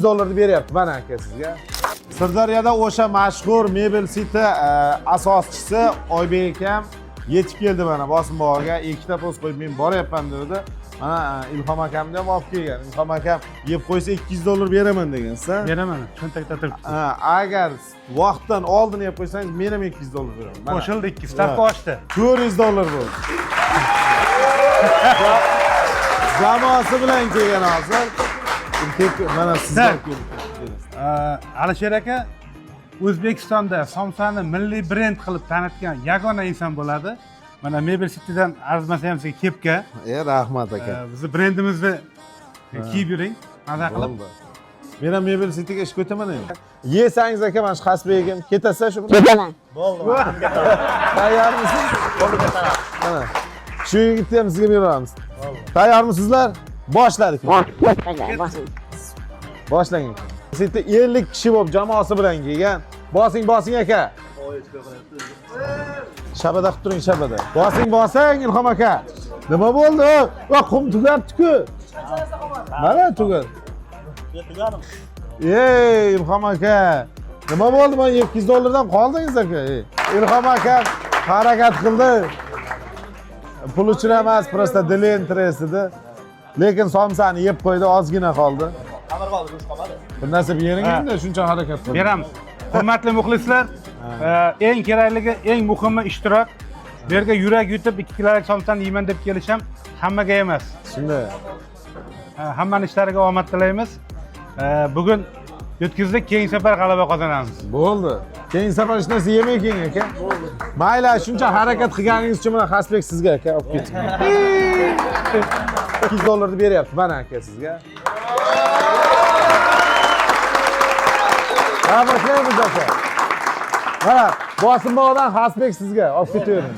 dollarni beryapti mana aka sizga. Sirdaryoda o'sha mashhur Mebel City asoschisi Oybek akam yetib keldi mana bosim bog'iga. Ikkita post qo'yib men boryapman dedi. Mana Ilhom akamni ham olib kelgan. Ilhom akam yeb qo'ysa 200 dollar beraman degansiz-a? Beraman. Cho'ntakda turibdi. Agar vaqtdan oldin yeb qo'ysangiz men ham 200 dollar beraman. Qo'shildi, 2 stavka oshdi. 400 dollar bo'ldi. Jamoasi bilan kelgan hozir. Mana sizlar Alisher aka O'zbekistonda somsani milliy brend qilib tanitgan yagona inson bo'ladi. Mana Mebel City'dan arzimasa ham sizga kepka. Rahmat aka. Bizni brendimizni kiyib yuring, maza qilib. Men ham Mebel City'ga ish ko'taman endi. Yesangiz aka mana shu Xasbegim ketasiz shu. Ketaman. Bo'ldi. Tayyormisiz? Bo'ldi ketaman. Mana shu yigitni ham sizga beramiz. Tayyormisizlar? Boshladik. Boshlang. City 50 kishi bo'lib jamoasi bilan kelgan. Bosing aka. Shabada qilib turing shabada. Bosing Ilhom aka. Nima bo'ldi? Va qum tugabdi-ku. Mana tugadi. Ey Ilhom aka. Nima bo'ldi? Men 200 dollardan qoldingiz aka. Ilhom aka harakat qildi. Pul uchun emas, prosta dili interes edi. Lekin somsani yeb qo'ydi, ozgina qoldi. Xabar qoldi, go'sht qolmadi. Bir narsa bering-da, shuncha harakat qildi. Beramiz. Hurmatli muxlislar, eng kerakligi, eng muhimi ishtirok. Bu yerga yurak yutib 2 kilolik somsani yeyman deb kelish ham hammaga emas. Shunday. Hammaning ishlariga omad tilaymiz. Bugun yutkizdik, keyingi safar g'alaba qozonamiz. Bo'ldi. Keyingi safar hech narsa yemay keling aka. Mayli, shuncha harakat qilganingiz uchun mana Xasbek sizga aka olib keting. 200 dollarni beryapti mana aka sizga. Rahmatli aka. Mana bosim bog'dan Xasbek sizga olib ketavering.